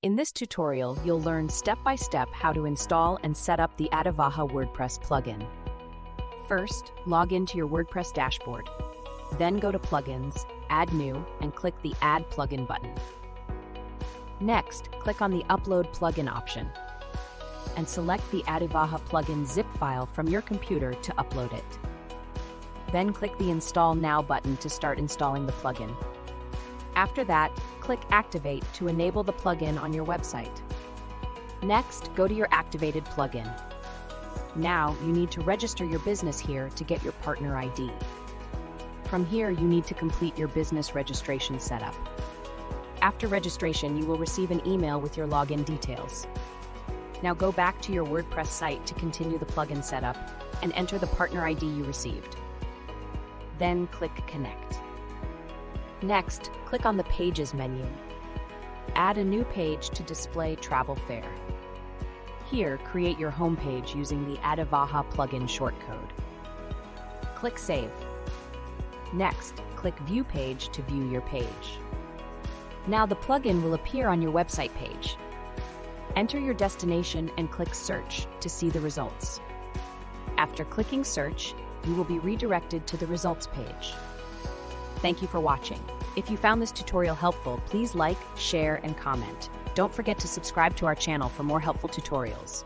In this tutorial, you'll learn step-by-step how to install and set up the Adivaha WordPress plugin. First, log into your WordPress dashboard. Then go to Plugins, Add New, and click the Add Plugin button. Next, click on the Upload Plugin option and select the Adivaha plugin zip file from your computer to upload it. Then click the Install Now button to start installing the plugin. After that, click Activate to enable the plugin on your website. Next, go to your activated plugin. Now, you need to register your business here to get your partner ID. From here, you need to complete your business registration setup. After registration, you will receive an email with your login details. Now go back to your WordPress site to continue the plugin setup and enter the partner ID you received. Then click Connect. Next, click on the Pages menu. Add a new page to display Travel Fair. Here, create your home page using the Adivaha plugin shortcode. Click Save. Next, click View Page to view your page. Now the plugin will appear on your website page. Enter your destination and click Search to see the results. After clicking Search, you will be redirected to the results page. Thank you for watching. If you found this tutorial helpful, please like, share, and comment. Don't forget to subscribe to our channel for more helpful tutorials.